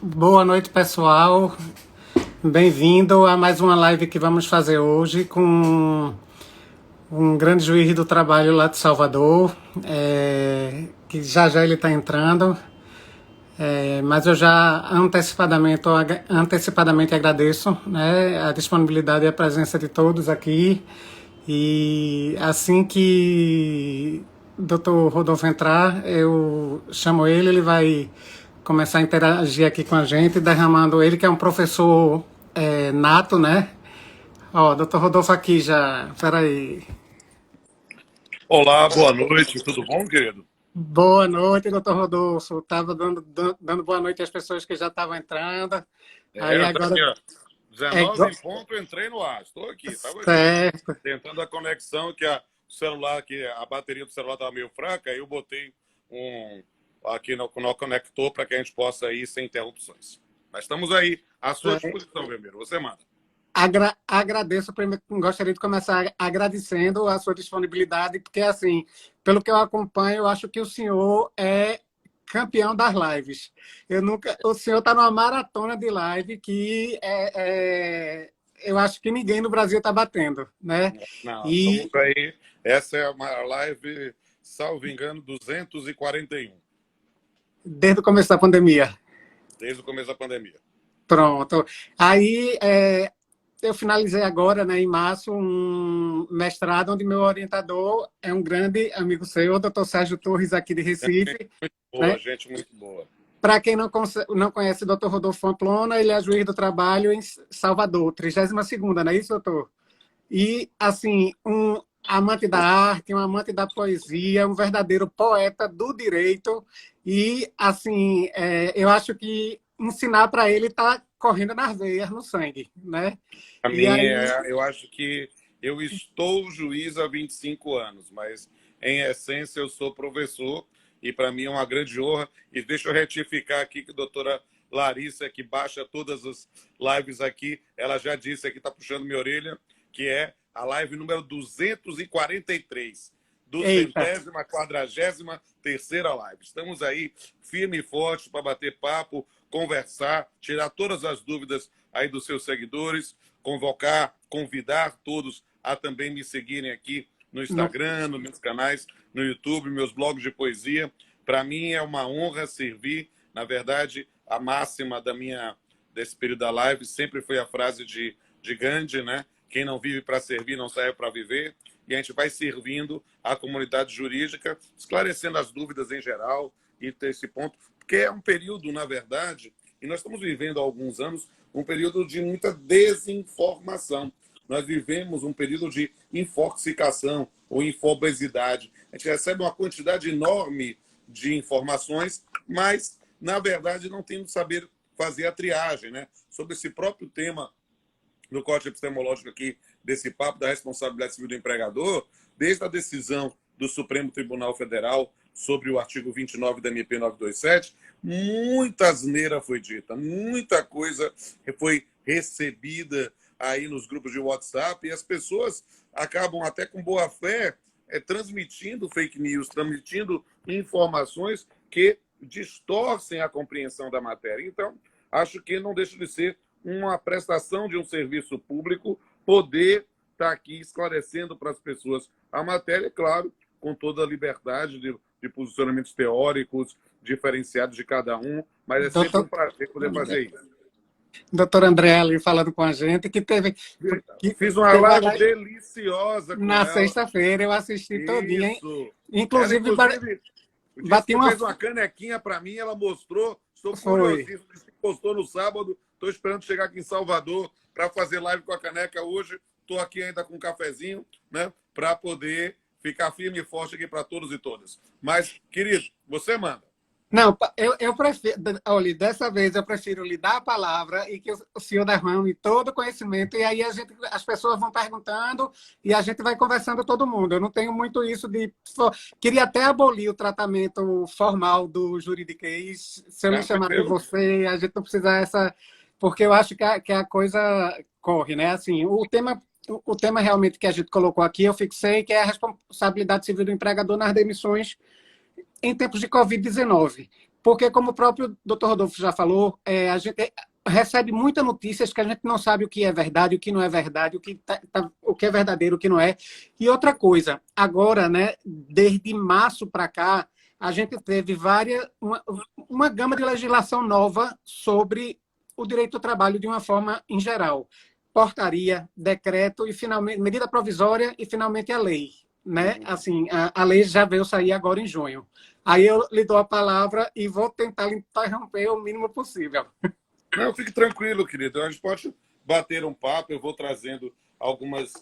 Boa noite, pessoal. Bem-vindo a mais uma live que vamos fazer hoje com um grande juiz do trabalho lá de Salvador, que já ele está entrando. Mas eu já antecipadamente agradeço, né, a disponibilidade e a presença de todos aqui. E assim que o Dr. Rodolfo entrar, eu chamo ele vai começar a interagir aqui com a gente, derramando ele, que é um professor nato, né? Ó, Dr. Rodolfo aqui já, peraí. Olá, boa noite, tudo bom, querido? Boa noite, doutor Rodolfo. Estava dando boa noite às pessoas que já estavam entrando. Aí Tá agora aqui, ó. é 19 em ponto, eu entrei no ar. Estou aqui, estava aqui. certo. Tentando a conexão, que o celular, que a bateria do celular estava meio fraca, aí eu botei um aqui no conector para que a gente possa ir sem interrupções. Mas estamos aí, à sua disposição, Vermelho. Você manda. Agradeço, gostaria de começar agradecendo a sua disponibilidade, porque, assim, pelo que eu acompanho, eu acho que o senhor é campeão das lives. O senhor está numa maratona de live que eu acho que ninguém no Brasil está batendo, né? Não, E estamos aí. Essa é uma live, salvo engano, 241, desde o começo da pandemia. desde o começo da pandemia. Pronto. Aí, eu finalizei agora, né, em março, um mestrado onde meu orientador é um grande amigo seu, o doutor Sérgio Torres, aqui de Recife. Boa, Né? gente muito boa. Para quem não conhece o doutor Rodolfo Pamplona, ele é juiz do trabalho em Salvador, 32ª, não é isso, doutor? E, assim, um amante da arte, um amante da poesia, um verdadeiro poeta do direito. E, assim, eu acho que ensinar para ele está correndo nas veias, no sangue, né? A E mim, aí, eu acho que eu estou juiz há 25 anos, mas em essência eu sou professor e para mim é uma grande honra. E deixa eu retificar aqui que a doutora Larissa, que baixa todas as lives aqui, ela já disse aqui, está puxando minha orelha, que é a live número 243, do eita, 143ª live. Estamos aí firme e forte para bater papo, conversar, tirar todas as dúvidas aí dos seus seguidores, convidar todos a também me seguirem aqui no não, Instagram, nos meus canais, no YouTube, meus blogs de poesia. Para mim é uma honra servir. Na verdade, a máxima desse período da live sempre foi a frase de Gandhi, né? Quem não vive para servir não serve para viver. E a gente vai servindo a comunidade jurídica, esclarecendo as dúvidas em geral e ter esse ponto, porque é um período, na verdade, e nós estamos vivendo há alguns anos um período de muita desinformação. Nós vivemos um período de infoxicação ou infobesidade. A gente recebe uma quantidade enorme de informações, mas, na verdade, não temos saber fazer a triagem, né? Sobre esse próprio tema no Código Epistemológico aqui, desse papo da responsabilidade civil do empregador, desde a decisão do Supremo Tribunal Federal sobre o artigo 29 da MP 927, muita asneira foi dita, muita coisa foi recebida aí nos grupos de WhatsApp, e as pessoas acabam até com boa fé transmitindo fake news, transmitindo informações que distorcem a compreensão da matéria. Então, acho que não deixa de ser uma prestação de um serviço público poder estar aqui esclarecendo para as pessoas a matéria, claro, com toda a liberdade de posicionamentos teóricos diferenciados de cada um, mas é sempre um prazer poder fazer isso. doutor André ali falando com a gente, que teve... Fiz uma live deliciosa com na ela. sexta-feira, eu assisti todinha, hein? Isso. Ela, Inclusive, disse bati que uma... fez uma canequinha para mim, ela mostrou. Estou Foi. curiosíssimo. Disse que postou no sábado. Estou esperando chegar aqui em Salvador para fazer live com a caneca hoje. Estou aqui ainda com um cafezinho, né? Para poder ficar firme e forte aqui para todos e todas. Mas, querido, você manda. Não, eu prefiro... Olha, dessa vez eu prefiro lhe dar a palavra e que o senhor derrame todo o conhecimento, e aí as pessoas vão perguntando e a gente vai conversando todo mundo. Eu não tenho muito isso de... Queria até abolir o tratamento formal do juridiquês. Se eu lhe chamar de você, a gente não precisa essa... Porque eu acho que a coisa corre, né? Assim, o tema realmente que a gente colocou aqui, eu fixei, que é a responsabilidade civil do empregador nas demissões em tempos de Covid-19. Porque, como o próprio doutor Rodolfo já falou, a gente recebe muitas notícias que a gente não sabe o que é verdade, o que não é verdade, o que é verdadeiro, o que não é. E outra coisa, agora, né, desde março para cá, a gente teve uma gama de legislação nova sobre o direito ao trabalho de uma forma em geral. Portaria, decreto e finalmente medida provisória e finalmente a lei, né? Assim, a lei já veio sair agora em junho. Aí eu lhe dou a palavra e vou tentar lhe interromper o mínimo possível. Não, fique tranquilo, querido. A gente pode bater um papo. Eu vou trazendo algumas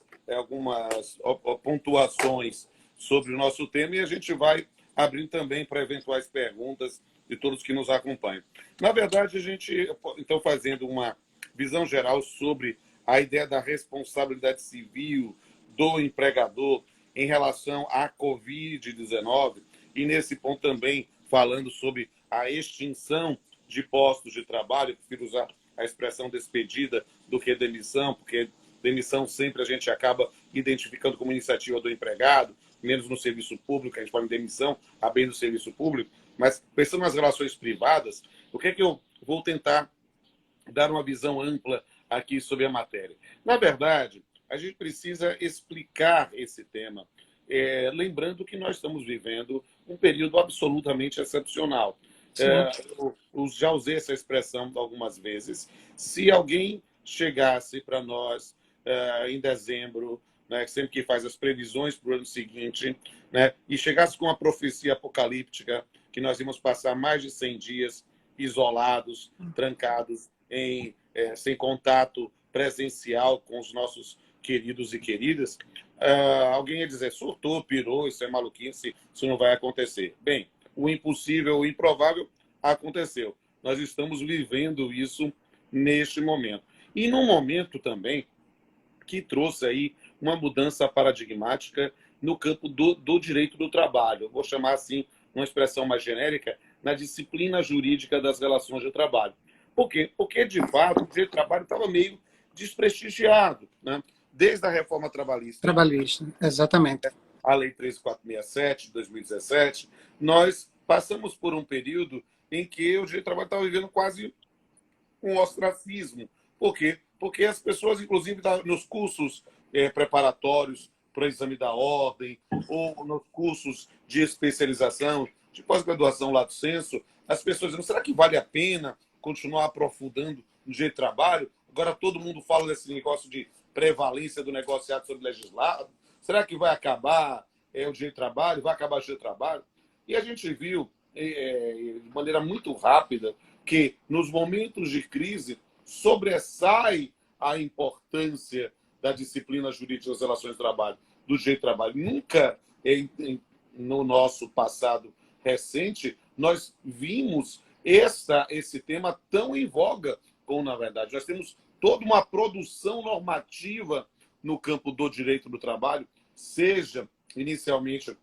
pontuações sobre o nosso tema e a gente vai abrindo também para eventuais perguntas de todos que nos acompanham. Na verdade, a gente, então, fazendo uma visão geral sobre a ideia da responsabilidade civil do empregador em relação à Covid-19, e nesse ponto também falando sobre a extinção de postos de trabalho, eu prefiro usar a expressão despedida do que demissão, porque demissão sempre a gente acaba identificando como iniciativa do empregado, menos no serviço público, a gente fala em demissão, a bem do serviço público, mas pensando nas relações privadas, o que é que eu vou tentar dar uma visão ampla aqui sobre a matéria? Na verdade, a gente precisa explicar esse tema, lembrando que nós estamos vivendo um período absolutamente excepcional. Eu já usei essa expressão algumas vezes. Se alguém chegasse para nós em dezembro, né, sempre que faz as previsões para o ano seguinte, né, e chegasse com uma profecia apocalíptica que nós íamos passar mais de 100 dias isolados, trancados, sem contato presencial com os nossos queridos e queridas, alguém ia dizer, surtou, pirou, isso é maluquice, isso não vai acontecer. Bem, o impossível, o improvável aconteceu. Nós estamos vivendo isso neste momento. E num momento também que trouxe aí uma mudança paradigmática no campo do direito do trabalho. Eu vou chamar assim, uma expressão mais genérica, na disciplina jurídica das relações de trabalho. Por quê? Porque, de fato, o direito do trabalho estava meio desprestigiado, né? Desde a reforma trabalhista. Trabalhista, exatamente. A Lei 13467, de 2017, nós passamos por um período em que o direito do trabalho estava vivendo quase um ostracismo. Por quê? Porque as pessoas, inclusive, nos cursos preparatórios para o exame da ordem, ou nos cursos de especialização, de pós-graduação lato sensu, as pessoas dizem, será que vale a pena continuar aprofundando no direito do trabalho? Agora todo mundo fala desse negócio de prevalência do negociado sobre legislado. Será que vai acabar o direito do trabalho? Vai acabar o direito do trabalho? E a gente viu, de maneira muito rápida, que nos momentos de crise sobressai a importância da disciplina jurídica das relações de trabalho, do direito do trabalho. Nunca, no nosso passado recente, nós vimos esse tema tão em voga como, na verdade, nós temos toda uma produção normativa no campo do direito do trabalho, seja inicialmente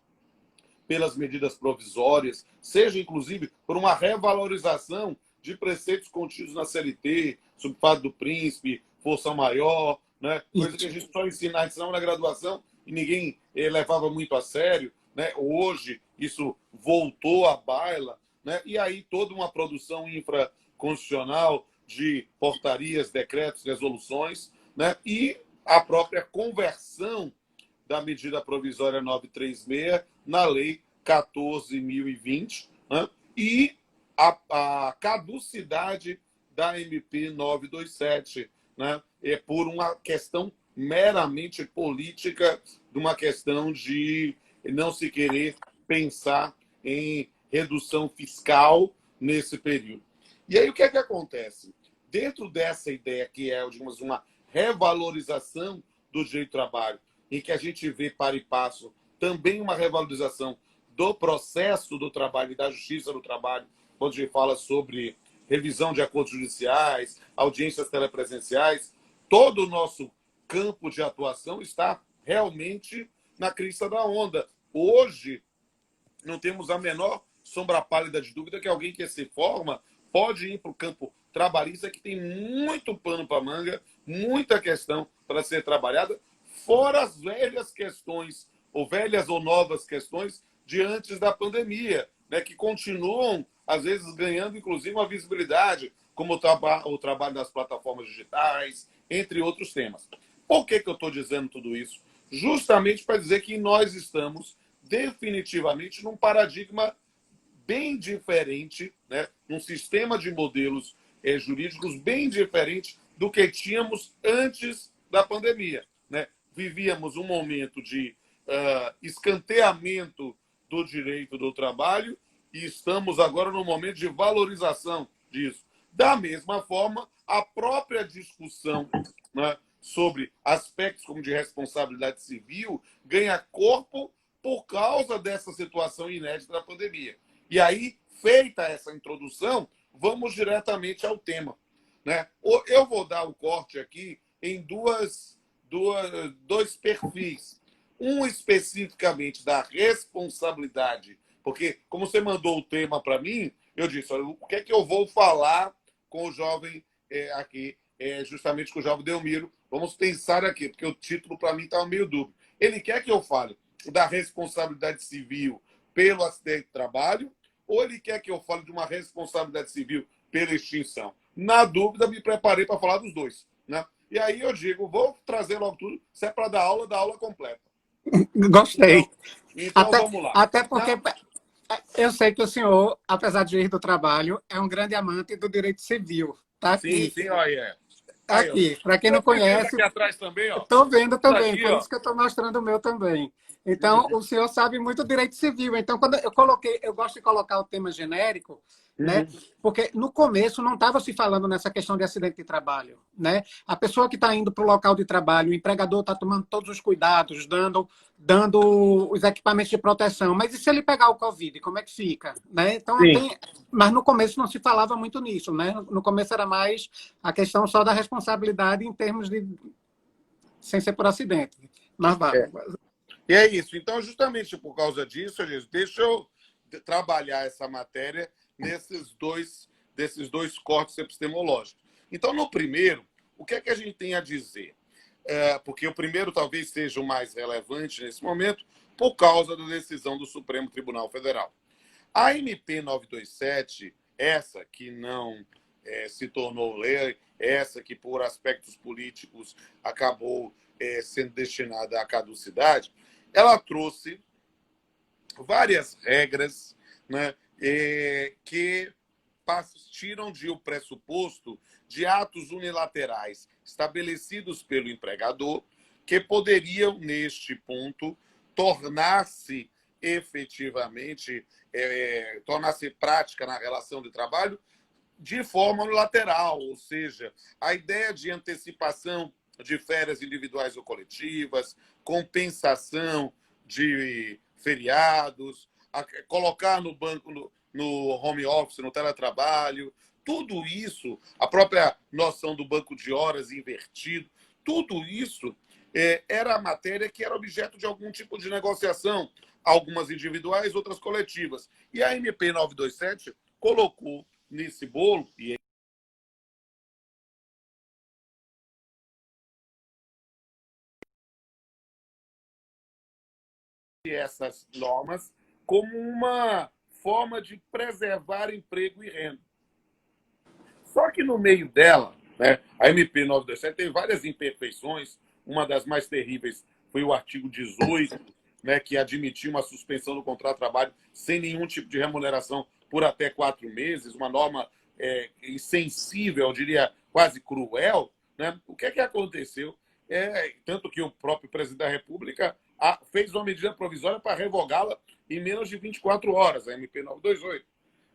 pelas medidas provisórias, seja inclusive por uma revalorização de preceitos contidos na CLT, subfado do príncipe, força maior, né? Coisa que a gente só ensinava na graduação e ninguém levava muito a sério, né? Hoje isso voltou à baila, né? E aí toda uma produção infraconstitucional de portarias, decretos, resoluções, né? E a própria conversão da medida provisória 936 na lei 14.020, né? E a caducidade da MP 927, né? Por uma questão meramente política, de uma questão de não se querer pensar em redução fiscal nesse período. E aí o que é que acontece? Dentro dessa ideia que é, digamos, uma revalorização do direito do trabalho, em que a gente vê para e passo também uma revalorização do processo do trabalho e da justiça do trabalho, quando a gente fala sobre revisão de acordos judiciais, audiências telepresenciais, todo o nosso campo de atuação está realmente na crista da onda. Hoje, não temos a menor sombra pálida de dúvida que alguém que se forma pode ir para o campo trabalhista, que tem muito pano para manga, muita questão para ser trabalhada, fora as velhas questões, ou velhas ou novas questões, de antes da pandemia, né, que continuam às vezes ganhando, inclusive, uma visibilidade, como o trabalho das plataformas digitais, entre outros temas. Por que eu estou dizendo tudo isso? Justamente para dizer que nós estamos definitivamente num paradigma bem diferente, né? Num sistema de modelos jurídicos bem diferente do que tínhamos antes da pandemia, né? Vivíamos um momento de escanteamento do direito do trabalho e estamos agora no momento de valorização disso. Da mesma forma, a própria discussão, né, sobre aspectos como de responsabilidade civil ganha corpo por causa dessa situação inédita da pandemia. E aí, feita essa introdução, vamos diretamente ao tema, né? Eu vou dar o corte aqui em dois perfis. Um especificamente da responsabilidade, porque como você mandou o tema para mim, eu disse, olha, o que é que eu vou falar com o jovem aqui, justamente com o jovem Delmiro. Vamos pensar aqui, porque o título para mim estava meio dúbio. Ele quer que eu fale da responsabilidade civil pelo acidente de trabalho ou ele quer que eu fale de uma responsabilidade civil pela extinção? Na dúvida, me preparei para falar dos dois, né? E aí eu digo, vou trazer logo tudo, se é para dar aula completa. Gostei. Então vamos lá. Até porque eu sei que o senhor, apesar de ir do trabalho, é um grande amante do direito civil. Tá aqui. Sim, olha. Aqui, para quem não conhece. Aqui atrás também, ó. Estou vendo também, Aqui, por ó. isso que eu estou mostrando o meu também. Então, o senhor sabe muito direito civil. Então, quando eu coloquei, eu gosto de colocar o tema genérico, né? Porque no começo não estava se falando nessa questão de acidente de trabalho, né? A pessoa que está indo para o local de trabalho, o empregador está tomando todos os cuidados, dando os equipamentos de proteção. Mas e se ele pegar o Covid, como é que fica, né? Então, mas no começo não se falava muito nisso, né? No começo era mais a questão só da responsabilidade em termos de sem ser por acidente. Mas vale. E é isso. Então, justamente por causa disso, deixa eu trabalhar essa matéria desses dois cortes epistemológicos. Então, no primeiro, o que é que a gente tem a dizer? Porque o primeiro talvez seja o mais relevante nesse momento, por causa da decisão do Supremo Tribunal Federal. A MP 927, essa que não se tornou lei, essa que por aspectos políticos acabou sendo destinada à caducidade, ela trouxe várias regras, né, que partiram de o pressuposto de atos unilaterais estabelecidos pelo empregador que poderiam, neste ponto, tornar-se efetivamente, tornar-se prática na relação de trabalho de forma unilateral, ou seja, a ideia de antecipação de férias individuais ou coletivas, compensação de feriados, colocar no banco, no home office, no teletrabalho, tudo isso, a própria noção do banco de horas invertido, tudo isso era a matéria que era objeto de algum tipo de negociação, algumas individuais, outras coletivas. E a MP 927 colocou nesse bolo, e essas normas como uma forma de preservar emprego e renda. Só que no meio dela, né, a MP 927 tem várias imperfeições. Uma das mais terríveis foi o artigo 18, né, que admitiu uma suspensão do contrato de trabalho sem nenhum tipo de remuneração por até 4 meses, uma norma insensível, eu diria quase cruel. Né? O que é que aconteceu? Tanto que o próprio presidente da República fez uma medida provisória para revogá-la em menos de 24 horas, a MP 928.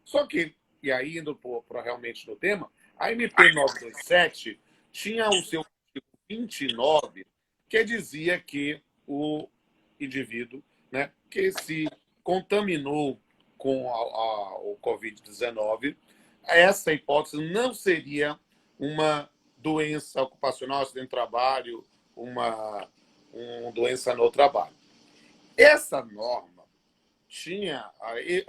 Só que, e aí indo realmente no tema, a MP 927 tinha o seu artigo 29, que dizia que o indivíduo, né, que se contaminou com o Covid-19, essa hipótese não seria uma doença ocupacional, acidente de trabalho, uma doença no trabalho. Essa norma tinha,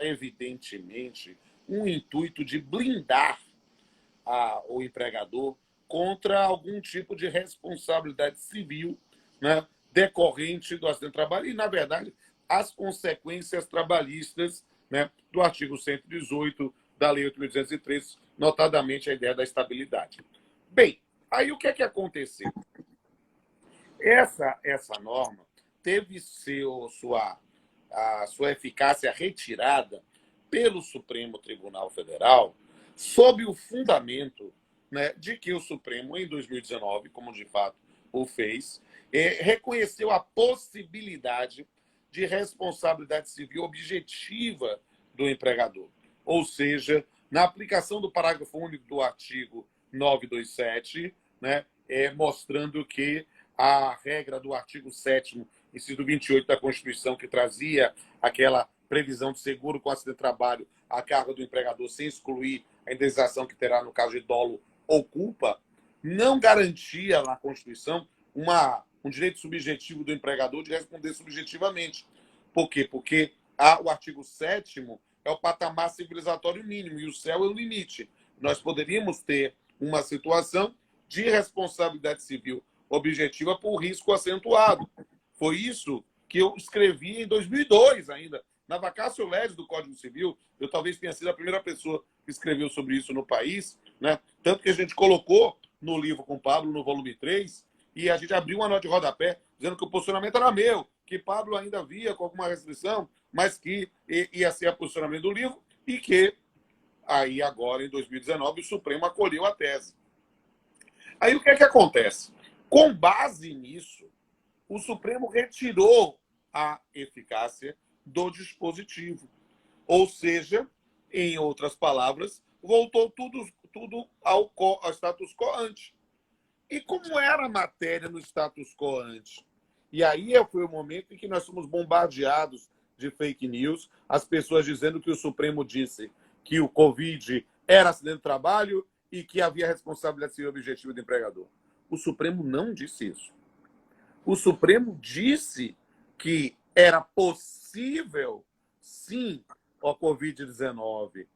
evidentemente, um intuito de blindar o empregador contra algum tipo de responsabilidade civil, né, decorrente do acidente de trabalho e, na verdade, as consequências trabalhistas, né, do artigo 118 da Lei 8.203, notadamente a ideia da estabilidade. Bem, aí o que é que aconteceu? Essa norma teve a sua eficácia retirada pelo Supremo Tribunal Federal sob o fundamento, né, de que o Supremo, em 2019, como de fato o fez, reconheceu a possibilidade de responsabilidade civil objetiva do empregador. Ou seja, na aplicação do parágrafo único do artigo 927, né, mostrando que a regra do artigo 7º, inciso 28 da Constituição, que trazia aquela previsão de seguro com acidente de trabalho a cargo do empregador, sem excluir a indenização que terá no caso de dolo ou culpa, não garantia na Constituição um direito subjetivo do empregador de responder subjetivamente. Por quê? Porque o artigo 7º é o patamar civilizatório mínimo e o céu é o limite. Nós poderíamos ter uma situação de responsabilidade civil objetiva por risco acentuado. Foi isso que eu escrevi em 2002 ainda, na vacatio legis do Código Civil. Eu talvez tenha sido a primeira pessoa que escreveu sobre isso no país, né? Tanto que a gente colocou no livro com o Pablo, no volume 3, e a gente abriu uma nota de rodapé dizendo que o posicionamento era meu, que Pablo ainda via com alguma restrição, mas que ia ser o posicionamento do livro e que aí agora, em 2019, o Supremo acolheu a tese. Aí o que é que acontece? Com base nisso, o Supremo retirou a eficácia do dispositivo. Ou seja, em outras palavras, voltou tudo ao status quo ante. E como era a matéria no status quo ante? E aí foi o momento em que nós fomos bombardeados de fake news, as pessoas dizendo que o Supremo disse que o Covid era acidente de trabalho e que havia responsabilidade civil objetiva do empregador. O Supremo não disse isso. O Supremo disse que era possível, sim, o Covid-19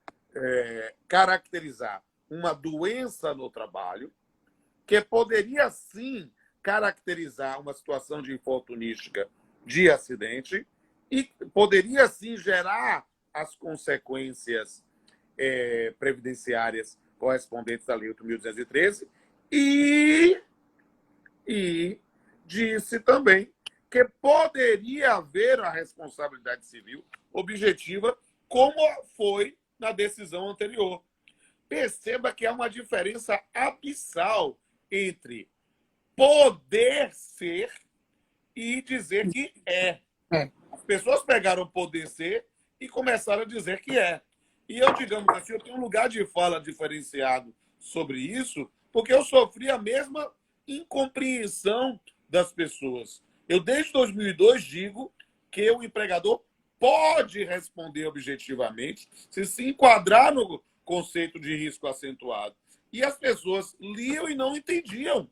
caracterizar uma doença no trabalho, que poderia, sim, caracterizar uma situação de infortunística de acidente e poderia, sim, gerar as consequências previdenciárias correspondentes à Lei 8.213 e disse também que poderia haver a responsabilidade civil objetiva, como foi na decisão anterior. Perceba que há uma diferença abissal entre poder ser e dizer que é. As pessoas pegaram poder ser e começaram a dizer que é. E eu, digamos assim, eu tenho um lugar de fala diferenciado sobre isso, porque eu sofri a mesma incompreensão das pessoas. Eu, desde 2002, digo que o empregador pode responder objetivamente se enquadrar no conceito de risco acentuado. E as pessoas liam e não entendiam.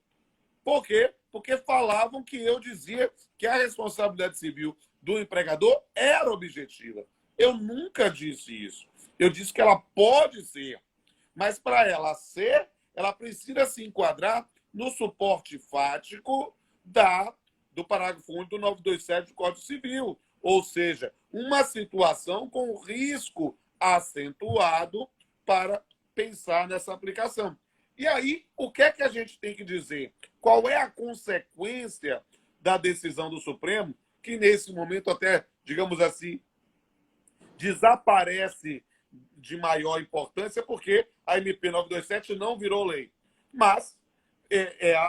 Por quê? Porque falavam que eu dizia que a responsabilidade civil do empregador era objetiva. Eu nunca disse isso. Eu disse que ela pode ser, mas para ela ser, ela precisa se enquadrar no suporte fático do parágrafo único do 927 do Código Civil. Ou seja, uma situação com risco acentuado para pensar nessa aplicação. E aí, o que é que a gente tem que dizer? Qual é a consequência da decisão do Supremo, que nesse momento até, digamos assim, desaparece de maior importância, porque a MP 927 não virou lei. Mas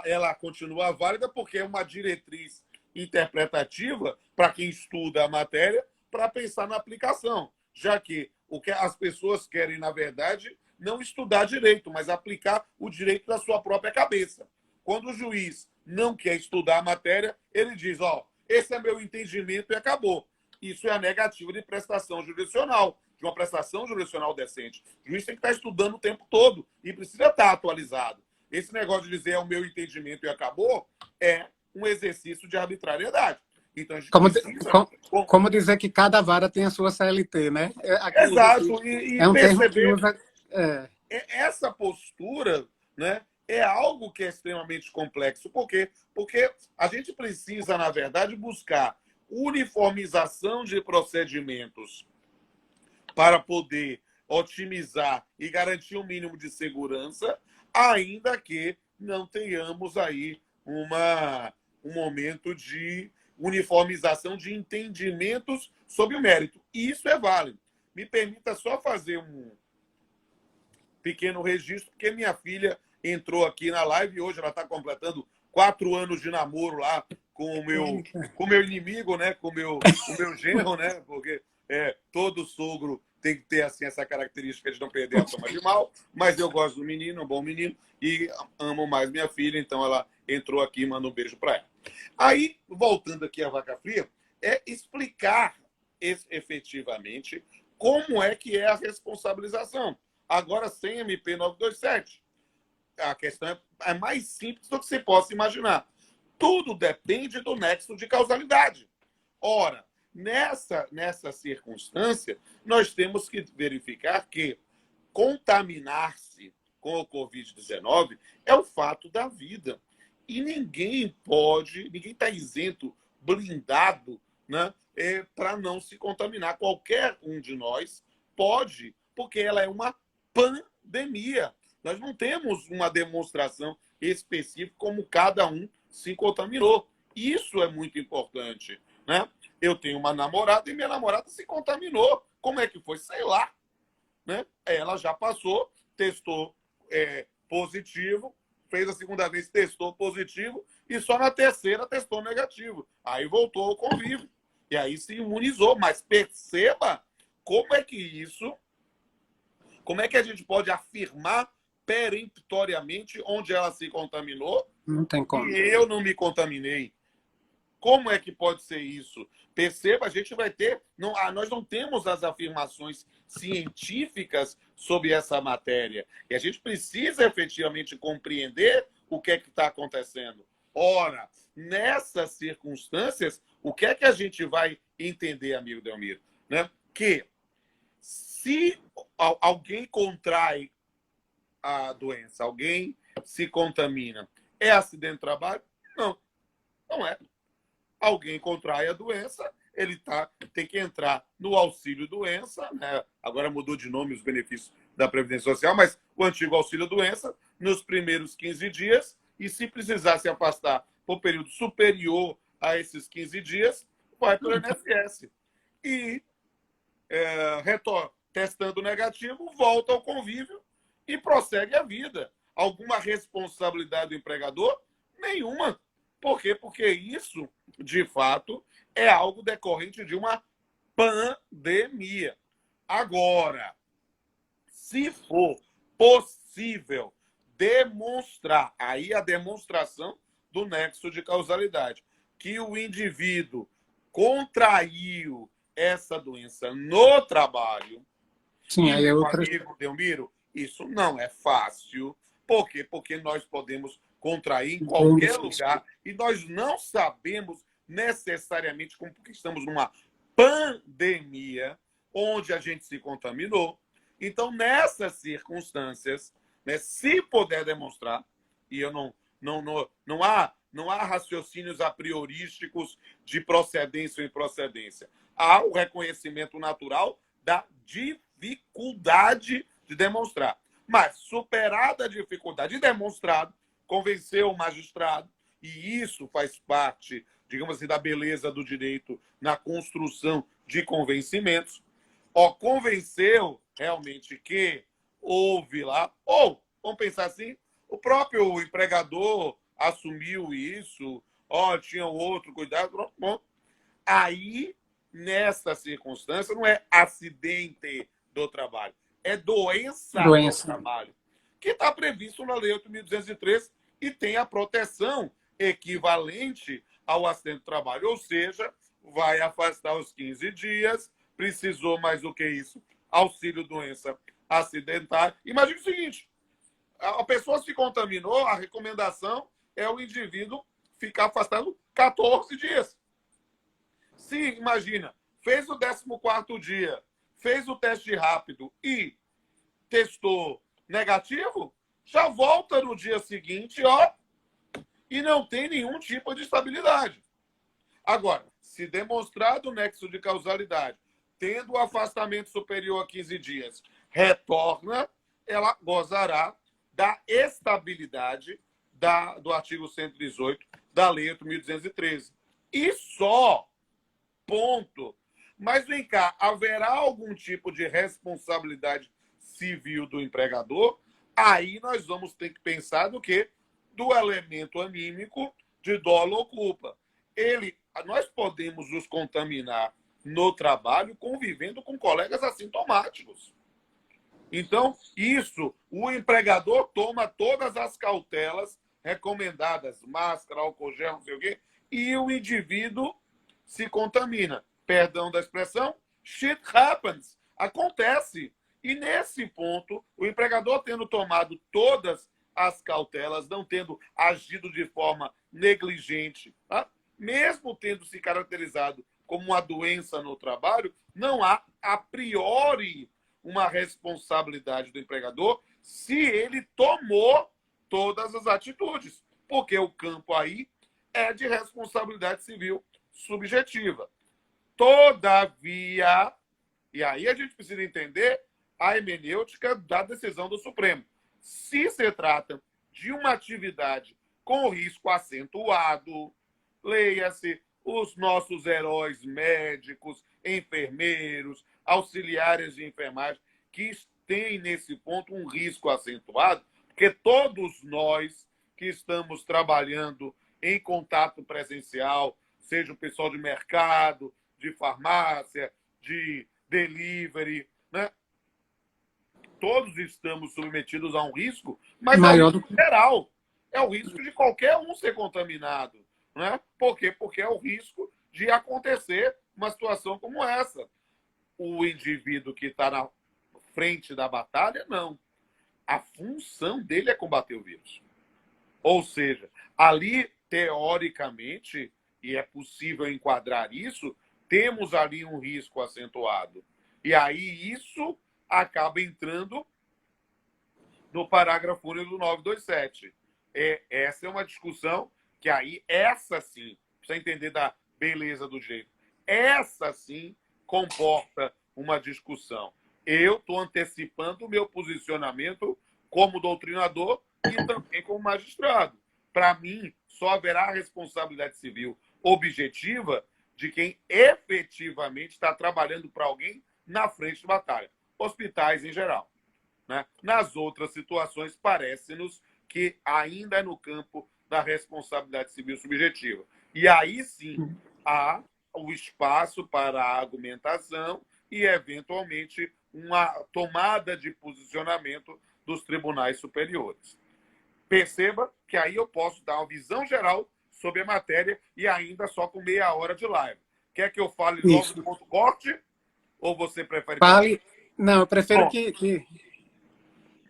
ela continua válida porque é uma diretriz interpretativa para quem estuda a matéria para pensar na aplicação, já que o que as pessoas querem, na verdade, não estudar direito, mas aplicar o direito da sua própria cabeça. Quando o juiz não quer estudar a matéria, ele diz, esse é meu entendimento e acabou. Isso é a negativa de prestação jurisdicional, de uma prestação jurisdicional decente. O juiz tem que estar estudando o tempo todo e precisa estar atualizado. Esse negócio de dizer é o meu entendimento e acabou é um exercício de arbitrariedade. Então, a gente precisa... Como dizer que cada vara tem a sua CLT, né? Exato. E é um perceber termo que usa... essa postura, né, é algo que é extremamente complexo. Por quê? Porque a gente precisa, na verdade, buscar uniformização de procedimentos para poder otimizar e garantir um mínimo de segurança, ainda que não tenhamos aí um momento de uniformização de entendimentos sobre o mérito. E isso é válido. Me permita só fazer um pequeno registro, porque minha filha entrou aqui na live e hoje ela está completando 4 anos de namoro lá com o meu inimigo, né? Com o meu genro, né? Porque todo sogro tem que ter assim, essa característica de não perder a fama de mal, mas eu gosto do menino, um bom menino, e amo mais minha filha, então ela entrou aqui e manda um beijo para ela. Aí, voltando aqui à vaca fria, é explicar efetivamente como é que é a responsabilização. Agora, sem MP 927, a questão é mais simples do que você possa imaginar. Tudo depende do nexo de causalidade. Ora, nessa circunstância, nós temos que verificar que contaminar-se com o Covid-19 é o fato da vida. E ninguém está isento, blindado, né, para não se contaminar. Qualquer um de nós pode, porque ela é uma pandemia. Nós não temos uma demonstração específica como cada um se contaminou. Isso é muito importante, né? Eu tenho uma namorada e minha namorada se contaminou. Como é que foi? Sei lá. Né? Ela já passou, testou positivo, fez a segunda vez, testou positivo, e só na terceira testou negativo. Aí voltou ao convívio. E aí se imunizou. Mas perceba como é que a gente pode afirmar peremptoriamente onde ela se contaminou. Não tem como. E eu não me contaminei. Como é que pode ser isso? Perceba, a gente vai ter... nós não temos as afirmações científicas sobre essa matéria. E a gente precisa efetivamente compreender o que é que está acontecendo. Ora, nessas circunstâncias, o que é que a gente vai entender, amigo Delmiro? Né? Que se alguém contrai a doença, alguém se contamina, é acidente de trabalho? Não, não é. Alguém contrai a doença, ele tem que entrar no auxílio-doença, né? Agora mudou de nome os benefícios da Previdência Social, mas o antigo auxílio-doença, nos primeiros 15 dias, e se precisar se afastar por período superior a esses 15 dias, vai para o INSS. E, testando negativo, volta ao convívio e prossegue a vida. Alguma responsabilidade do empregador? Nenhuma. Por quê? Porque isso, de fato, é algo decorrente de uma pandemia. Agora, se for possível demonstrar, aí a demonstração do nexo de causalidade, que o indivíduo contraiu essa doença no trabalho, sim, e aí é meu outra... amigo Delmiro, isso não é fácil. Por quê? Porque nós podemos contrair em qualquer lugar e nós não sabemos necessariamente como, porque estamos numa pandemia onde a gente se contaminou. Então, nessas circunstâncias, né, se puder demonstrar, e eu não há raciocínios a priorísticos de procedência ou improcedência. Há o reconhecimento natural da dificuldade de demonstrar. Mas, superada a dificuldade e demonstrado, convenceu o magistrado, e isso faz parte, digamos assim, da beleza do direito na construção de convencimentos, convenceu realmente que houve lá, ou, vamos pensar assim, o próprio empregador assumiu isso, tinha outro cuidado, bom. Aí, nessa circunstância, não é acidente do trabalho, é doença do trabalho, que está previsto na Lei 8.203 e tem a proteção equivalente ao acidente do trabalho, ou seja, vai afastar os 15 dias, precisou mais do que isso, auxílio-doença acidental. Imagina o seguinte, a pessoa se contaminou, a recomendação é o indivíduo ficar afastado 14 dias. Se, imagina, fez o 14º dia, fez o teste rápido e testou negativo, já volta no dia seguinte, e não tem nenhum tipo de estabilidade. Agora, se demonstrado o nexo de causalidade, tendo o afastamento superior a 15 dias, retorna, ela gozará da estabilidade do artigo 118 da Lei 8.213. E só, ponto. Mas vem cá, haverá algum tipo de responsabilidade civil do empregador? Aí nós vamos ter que pensar do quê? Do elemento anímico de dolo ou culpa. Nós podemos nos contaminar no trabalho convivendo com colegas assintomáticos. Então, o empregador toma todas as cautelas recomendadas, máscara, álcool gel, não sei o quê, e o indivíduo se contamina. Perdão da expressão, shit happens. Acontece. E nesse ponto, o empregador tendo tomado todas as cautelas, não tendo agido de forma negligente, tá? Mesmo tendo se caracterizado como uma doença no trabalho, não há, a priori, uma responsabilidade do empregador se ele tomou todas as atitudes, porque o campo aí é de responsabilidade civil subjetiva. Todavia, e aí a gente precisa entender a hermenêutica da decisão do Supremo. Se se trata de uma atividade com risco acentuado, leia-se os nossos heróis médicos, enfermeiros, auxiliares de enfermagem, que têm nesse ponto um risco acentuado, porque todos nós que estamos trabalhando em contato presencial, seja o pessoal de mercado, de farmácia, de delivery, né? Todos estamos submetidos a um risco, mas é o Maior do risco geral. É o risco de qualquer um ser contaminado. Né? Por quê? Porque é o risco de acontecer uma situação como essa. O indivíduo que está na frente da batalha, não. A função dele é combater o vírus. Ou seja, ali, teoricamente, e é possível enquadrar isso, temos ali um risco acentuado. E aí isso acaba entrando no parágrafo único do 927. Essa é uma discussão que aí, essa sim, precisa entender da beleza do jeito, essa sim comporta uma discussão. Eu estou antecipando o meu posicionamento como doutrinador e também como magistrado. Para mim, só haverá responsabilidade civil objetiva de quem efetivamente está trabalhando para alguém na frente de batalha. Hospitais em geral. Né? Nas outras situações, parece-nos que ainda é no campo da responsabilidade civil subjetiva. E aí sim há o espaço para a argumentação e, eventualmente, uma tomada de posicionamento dos tribunais superiores. Perceba que aí eu posso dar uma visão geral sobre a matéria e ainda só com meia hora de live. Quer que eu fale logo do ponto corte? Ou você prefere... Fale. Não, eu prefiro Bom, que...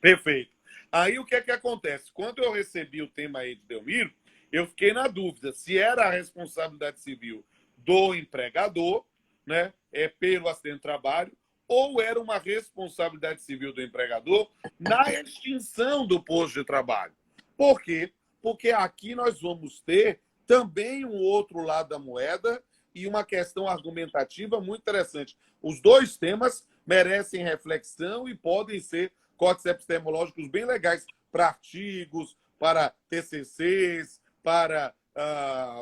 Perfeito. Aí o que é que acontece? Quando eu recebi o tema aí de Delmiro, eu fiquei na dúvida se era a responsabilidade civil do empregador, né, pelo acidente de trabalho, ou era uma responsabilidade civil do empregador na extinção do posto de trabalho. Por quê? Porque aqui nós vamos ter também um outro lado da moeda e uma questão argumentativa muito interessante. Os dois temas merecem reflexão e podem ser códigos epistemológicos bem legais para artigos, para TCCs, para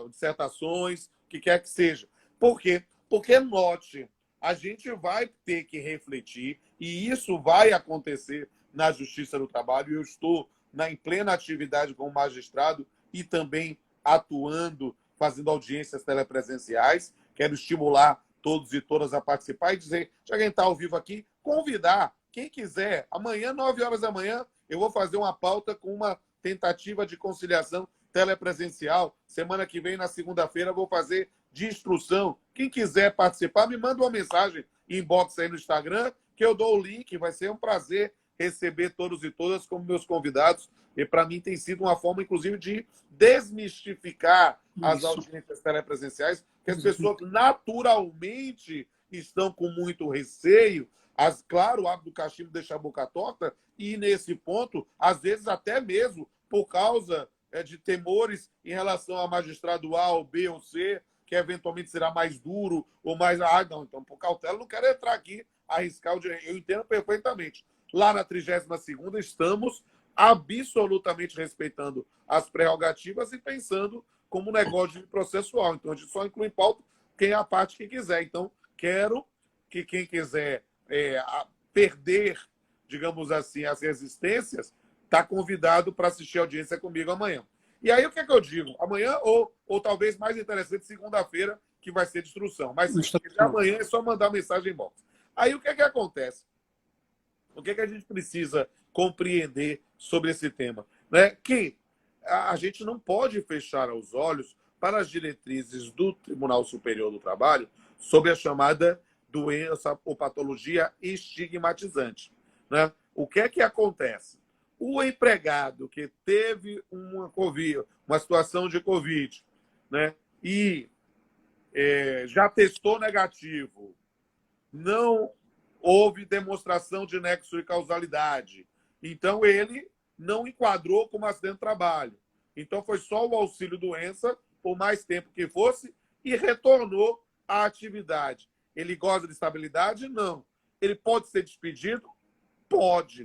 dissertações, o que quer que seja. Por quê? Porque, note, a gente vai ter que refletir, e isso vai acontecer na Justiça do Trabalho, e eu estou em plena atividade como magistrado e também atuando, fazendo audiências telepresenciais. Quero estimular todos e todas a participar e dizer, já quem está ao vivo aqui, convidar quem quiser. Amanhã, 9 horas da manhã, eu vou fazer uma pauta com uma tentativa de conciliação telepresencial. Semana que vem, na segunda-feira, vou fazer de instrução. Quem quiser participar, me manda uma mensagem inbox aí no Instagram, que eu dou o link. Vai ser um prazer receber todos e todas como meus convidados. E para mim tem sido uma forma, inclusive, de desmistificar as audiências telepresenciais, que as pessoas naturalmente estão com muito receio. Claro, o hábito do cachimbo deixa a boca torta, e nesse ponto, às vezes até mesmo por causa de temores em relação a magistrado A ou B ou C, que eventualmente será mais duro ou mais... não, então por cautela não quero entrar aqui arriscar o direito. Eu entendo perfeitamente. Lá na 32ª estamos absolutamente respeitando as prerrogativas e pensando como negócio processual. Então, a gente só inclui em pauta quem é a parte que quiser. Então, quero que quem quiser perder, digamos assim, as resistências, está convidado para assistir a audiência comigo amanhã. E aí, o que é que eu digo? Amanhã, ou talvez mais interessante, segunda-feira, que vai ser de instrução. Mas amanhã é só mandar mensagem em box. Aí, o que é que acontece? O que é que a gente precisa compreender sobre esse tema? Né? Que a gente não pode fechar os olhos para as diretrizes do Tribunal Superior do Trabalho sobre a chamada doença ou patologia estigmatizante. Né? O que é que acontece? O empregado que teve uma situação de Covid, né, e já testou negativo, não houve demonstração de nexo de causalidade, então ele não enquadrou como acidente de trabalho. Então foi só o auxílio-doença, por mais tempo que fosse, e retornou à atividade. Ele goza de estabilidade? Não. Ele pode ser despedido? Pode.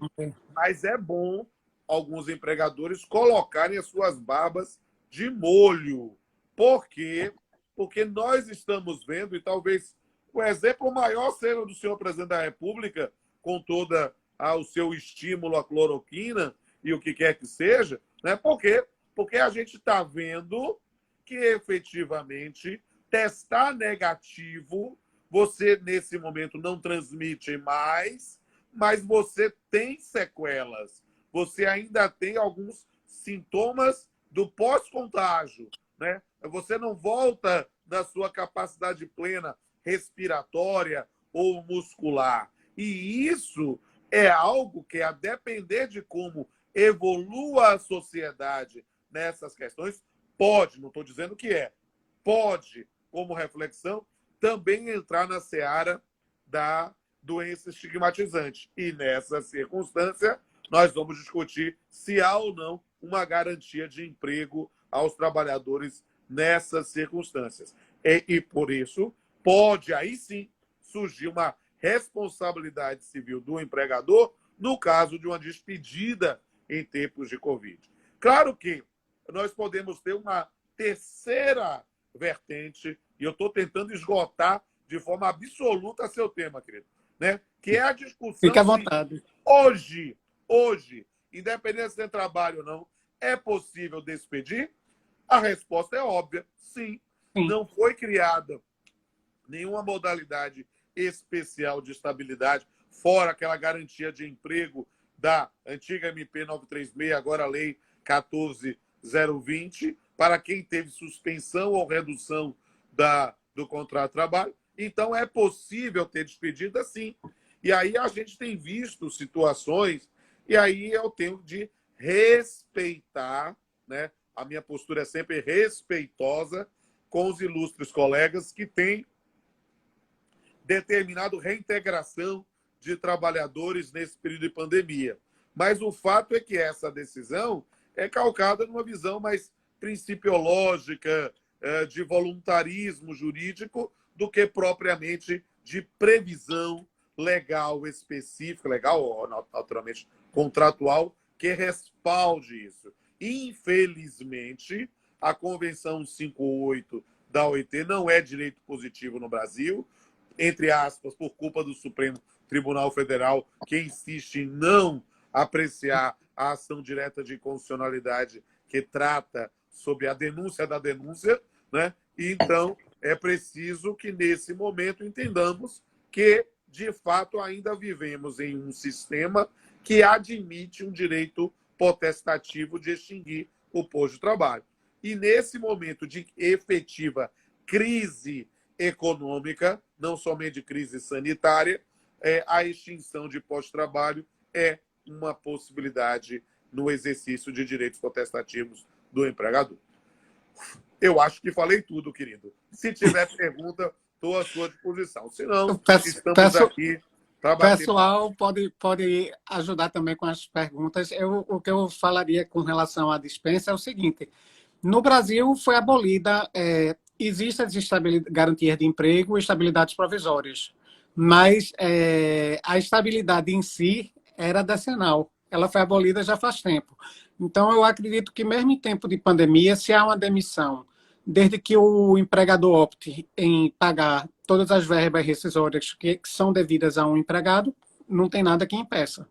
Mas é bom alguns empregadores colocarem as suas barbas de molho. Por quê? Porque nós estamos vendo, e talvez o exemplo maior seja do senhor presidente da República, com todo o seu estímulo à cloroquina e o que quer que seja, né? Por quê? Porque a gente está vendo que, efetivamente, testar negativo, você, nesse momento, não transmite mais, mas você tem sequelas. Você ainda tem alguns sintomas do pós-contágio, né? Você não volta da sua capacidade plena respiratória ou muscular. E isso é algo que, a depender de como evolua a sociedade nessas questões, pode, não estou dizendo que pode, como reflexão, também entrar na seara da doença estigmatizante. E, nessa circunstância, nós vamos discutir se há ou não uma garantia de emprego aos trabalhadores nessas circunstâncias. E por isso, pode, aí sim, surgir uma responsabilidade civil do empregador no caso de uma despedida em tempos de Covid. Claro que nós podemos ter uma terceira vertente, e eu estou tentando esgotar de forma absoluta seu tema, querido, né? Que é a discussão Fique à vontade. Hoje, independente se tem trabalho ou não, é possível despedir? A resposta é óbvia, sim. Não foi criada nenhuma modalidade especial de estabilidade, fora aquela garantia de emprego da antiga MP 936, agora a Lei 14.020, para quem teve suspensão ou redução do contrato de trabalho. Então, é possível ter despedida, sim. E aí a gente tem visto situações, e aí eu tenho de respeitar, né? A minha postura é sempre respeitosa com os ilustres colegas que têm determinado reintegração de trabalhadores nesse período de pandemia. Mas o fato é que essa decisão é calcada numa visão mais principiológica, de voluntarismo jurídico, do que propriamente de previsão legal específica, legal ou naturalmente contratual, que respalde isso. Infelizmente, a Convenção 58 da OIT não é direito positivo no Brasil, entre aspas, por culpa do Supremo Tribunal Federal, que insiste em não apreciar a ação direta de inconstitucionalidade que trata sobre a denúncia da denúncia, né? E, então, é preciso que, nesse momento, entendamos que, de fato, ainda vivemos em um sistema que admite um direito potestativo de extinguir o posto de trabalho. E, nesse momento de efetiva crise econômica, não somente crise sanitária, a extinção de pós-trabalho é uma possibilidade no exercício de direitos potestativos do empregador. Eu acho que falei tudo, querido. Se tiver pergunta, estou à sua disposição. Se não, estamos aqui para bater. Pessoal, pode ajudar também com as perguntas. O que eu falaria com relação à dispensa é o seguinte: no Brasil foi abolida, existem as garantias de emprego e estabilidades provisórias. mas a estabilidade em si era decenal. Ela foi abolida já faz tempo. Então, eu acredito que mesmo em tempo de pandemia, se há uma demissão, desde que o empregador opte em pagar todas as verbas rescisórias que são devidas a um empregado, não tem nada que impeça,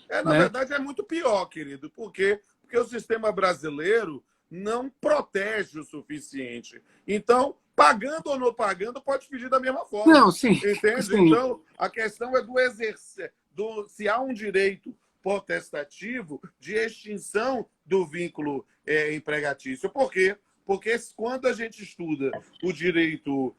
Na né? verdade, é muito pior, querido. Por quê? Porque o sistema brasileiro não protege o suficiente. Então, pagando ou não pagando, pode pedir da mesma forma. Não, sim, Entende? sim, Então, a questão é do exercer, se há um direito potestativo de extinção do vínculo empregatício. Por quê? Porque quando a gente estuda o direito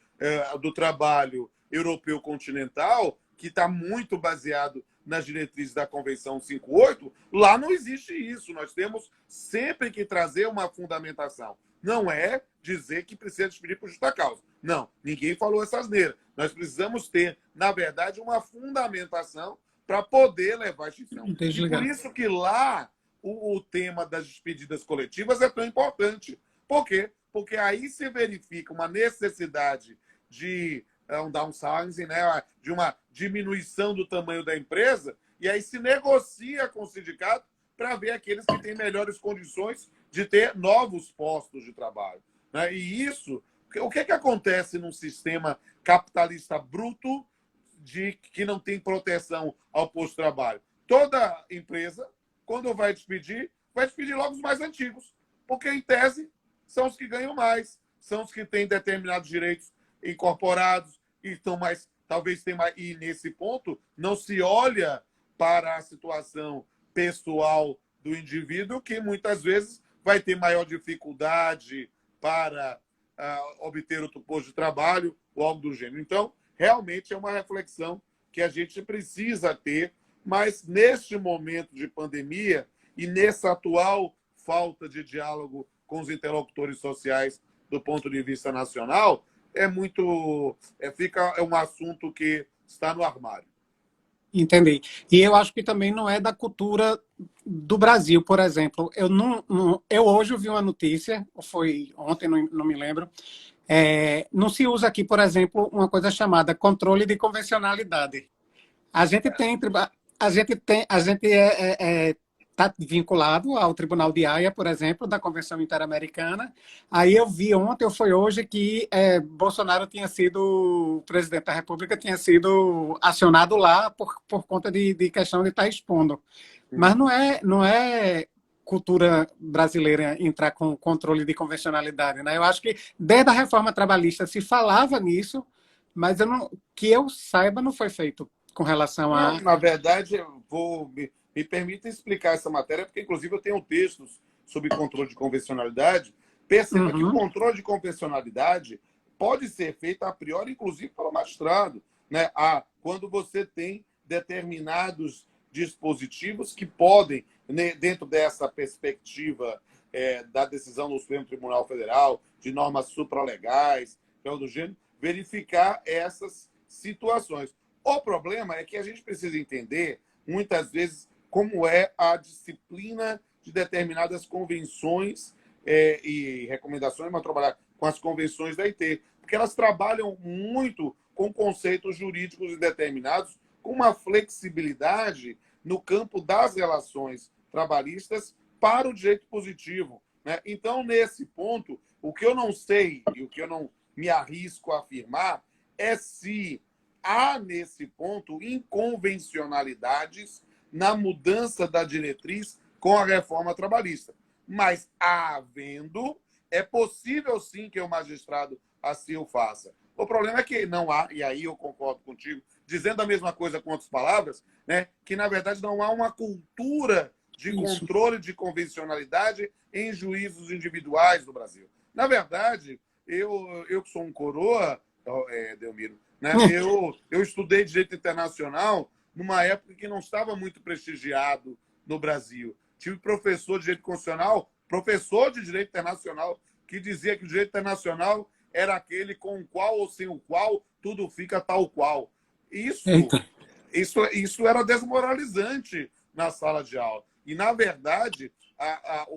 do trabalho europeu continental, que está muito baseado nas diretrizes da Convenção 58, lá não existe isso. Nós temos sempre que trazer uma fundamentação. Não é dizer que precisa despedir por justa causa. Não, ninguém falou essa asneira. Nós precisamos ter, na verdade, uma fundamentação para poder levar a extinção. E por desligado. isso que lá o tema das despedidas coletivas é tão importante. Por quê? Porque aí se verifica uma necessidade de um downsizing, né, de uma diminuição do tamanho da empresa, e aí se negocia com o sindicato para ver aqueles que têm melhores condições de ter novos postos de trabalho. Né? E isso, o que acontece num sistema capitalista bruto que não tem proteção ao posto de trabalho? Toda empresa, quando vai despedir logo os mais antigos, porque, em tese, são os que ganham mais, são os que têm determinados direitos incorporados, e estão mais, talvez tenha mais, e nesse ponto não se olha para a situação pessoal do indivíduo, que muitas vezes vai ter maior dificuldade para obter outro posto de trabalho ou algo do gênero. Então, realmente é uma reflexão que a gente precisa ter, mas neste momento de pandemia e nessa atual falta de diálogo com os interlocutores sociais do ponto de vista nacional, fica um assunto que está no armário. Entendi. E eu acho que também não é da cultura do Brasil, por exemplo. Eu hoje vi uma notícia, ou foi ontem, não me lembro. Não se usa aqui, por exemplo, uma coisa chamada controle de convencionalidade. A gente tem, a gente está vinculado ao Tribunal de Haia, por exemplo, da Convenção Interamericana. Aí eu vi ontem, ou foi hoje, que Bolsonaro tinha sido, o presidente da República tinha sido acionado lá por conta de questão de estar expondo. Mas não é cultura brasileira entrar com controle de convencionalidade, né? Eu acho que desde a reforma trabalhista se falava nisso, mas que eu saiba não foi feito com relação Não, a... na verdade, me permita explicar essa matéria, porque, inclusive, eu tenho textos sobre controle de convencionalidade. Perceba que o Uhum. controle de convencionalidade pode ser feito a priori, inclusive, pelo magistrado, né? Quando você tem determinados dispositivos que podem, né, dentro dessa perspectiva da decisão do Supremo Tribunal Federal, de normas supralegais, do gênero, verificar essas situações. O problema é que a gente precisa entender, muitas vezes, como é a disciplina de determinadas convenções e recomendações, mas trabalhar com as convenções da IT, porque elas trabalham muito com conceitos jurídicos determinados, com uma flexibilidade no campo das relações trabalhistas para o direito positivo. Né? Então, nesse ponto, o que eu não sei e o que eu não me arrisco a afirmar é se há, nesse ponto, inconvencionalidades na mudança da diretriz com a reforma trabalhista. Mas, havendo, é possível, sim, que o magistrado assim o faça. O problema é que não há, e aí eu concordo contigo, dizendo a mesma coisa com outras palavras, né, que, na verdade, não há uma cultura de Isso. controle de convencionalidade em juízos individuais no Brasil. Na verdade, eu que sou um coroa, Delmiro, né, eu estudei Direito Internacional numa época que não estava muito prestigiado no Brasil. Tive professor de Direito Constitucional, professor de Direito Internacional, que dizia que o Direito Internacional era aquele com o qual ou sem o qual tudo fica tal qual. Isso, Eita. isso era desmoralizante na sala de aula. E, na verdade,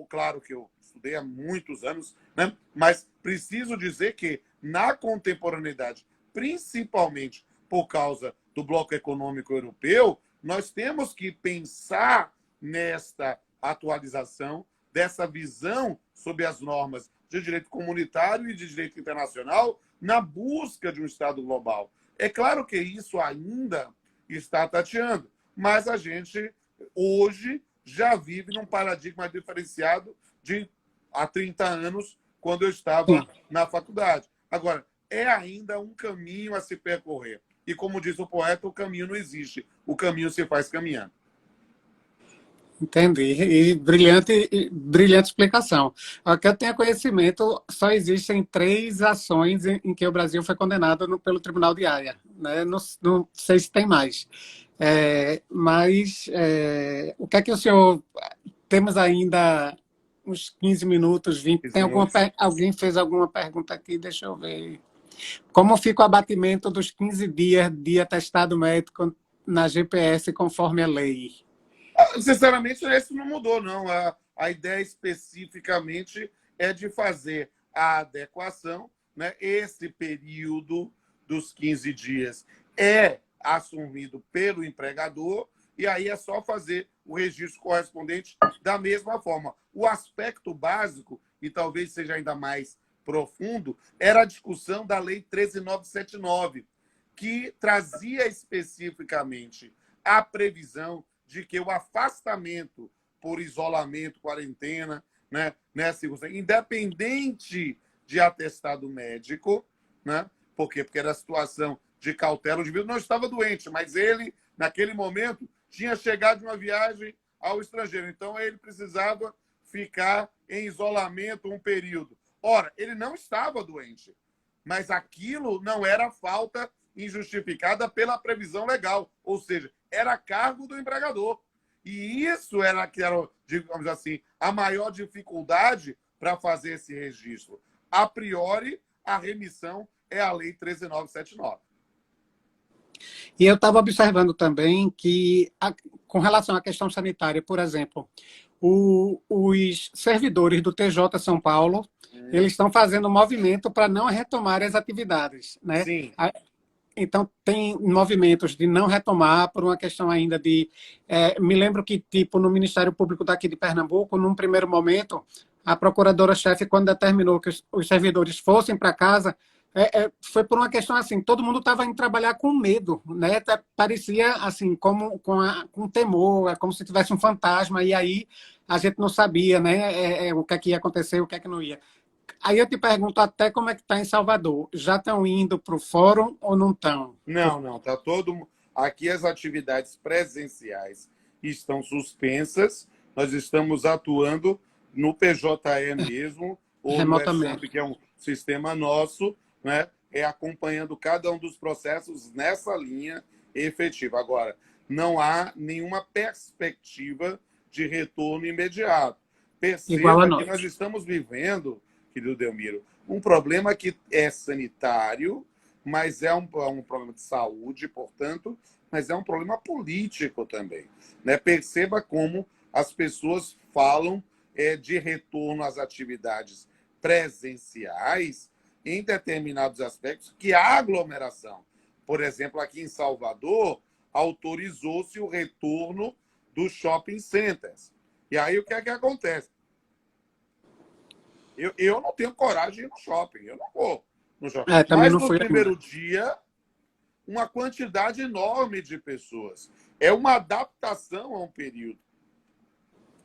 claro que eu estudei há muitos anos, né? Mas preciso dizer que, na contemporaneidade, principalmente por causa do bloco econômico europeu, nós temos que pensar nesta atualização dessa visão sobre as normas de direito comunitário e de direito internacional na busca de um Estado global. É claro que isso ainda está tateando, mas a gente, hoje, já vive num paradigma diferenciado de há 30 anos, quando eu estava na faculdade. Agora, é ainda um caminho a se percorrer. E, como diz o poeta, o caminho não existe. O caminho se faz caminhando. Entendi. E brilhante explicação. Que eu tenha conhecimento, só existem 3 ações em que o Brasil foi condenado pelo Tribunal de Haia. Né? Não sei se tem mais. Mas o que é que o senhor... Temos ainda uns 15 minutos, 20. Alguém fez alguma pergunta aqui? Deixa eu ver. Como fica o abatimento dos 15 dias de atestado médico na GPS conforme a lei? Sinceramente, isso não mudou, não. A ideia especificamente é de fazer a adequação, né? Esse período dos 15 dias é assumido pelo empregador e aí é só fazer o registro correspondente da mesma forma. O aspecto básico, e talvez seja ainda mais profundo, era a discussão da Lei 13.979, que trazia especificamente a previsão de que o afastamento por isolamento, quarentena, né, nessa circunstância, independente de atestado médico, né, por quê? Porque era a situação de cautela, o indivíduo não estava doente, mas ele, naquele momento, tinha chegado de uma viagem ao estrangeiro, então ele precisava ficar em isolamento um período. Ora, ele não estava doente, mas aquilo não era falta injustificada pela previsão legal, ou seja, era cargo do empregador. E isso era, digamos assim, a maior dificuldade para fazer esse registro. A priori, a remissão é a Lei 13.979. E eu estava observando também que, com relação à questão sanitária, por exemplo, os servidores do TJ São Paulo, eles estão fazendo um movimento para não retomar as atividades, né? Sim. Então, tem movimentos de não retomar por uma questão ainda de... me lembro que, tipo, no Ministério Público daqui de Pernambuco, num primeiro momento, a procuradora-chefe, quando determinou que os servidores fossem para casa, foi por uma questão assim, todo mundo estava indo trabalhar com medo, né? Parecia assim, com temor, como se tivesse um fantasma, e aí a gente não sabia, né? O que é que ia acontecer, o que é que não ia. Aí eu te pergunto até como é que está em Salvador. Já estão indo para o fórum ou não estão? Não, está todo... Aqui as atividades presenciais estão suspensas, nós estamos atuando no PJE mesmo, ou no ESAMP, que é um sistema nosso, né? Acompanhando cada um dos processos nessa linha efetiva. Agora, não há nenhuma perspectiva de retorno imediato. Perceba que nós estamos vivendo, querido Delmiro, um problema que é sanitário, mas é um problema de saúde, portanto, mas é um problema político também. Né? Perceba como as pessoas falam de retorno às atividades presenciais em determinados aspectos que há aglomeração. Por exemplo, aqui em Salvador, autorizou-se o retorno dos shopping centers. E aí o que é que acontece? Eu não tenho coragem de ir no shopping, eu não vou no shopping. Mas no primeiro dia, uma quantidade enorme de pessoas. É uma adaptação a um período.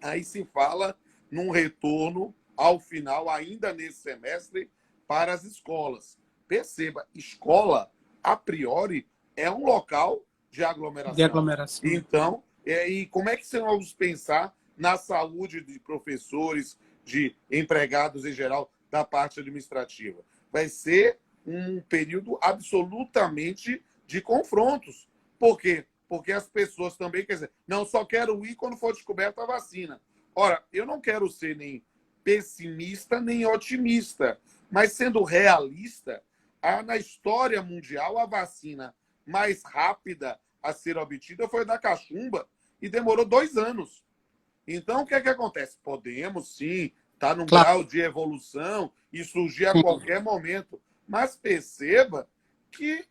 Aí se fala num retorno ao final, ainda nesse semestre, para as escolas. Perceba, escola, a priori, é um local de aglomeração. Então, e como é que nós vamos pensar na saúde de professores, de empregados em geral, da parte administrativa? Vai ser um período absolutamente de confrontos. Por quê? Porque as pessoas também, quer dizer, não só quero ir quando for descoberta a vacina. Ora, eu não quero ser nem pessimista nem otimista, mas sendo realista, na história mundial, a vacina mais rápida a ser obtida foi da cachumba e demorou 2 anos. Então, o que é que acontece? Podemos, sim, estar num grau de evolução e surgir a qualquer momento, mas perceba que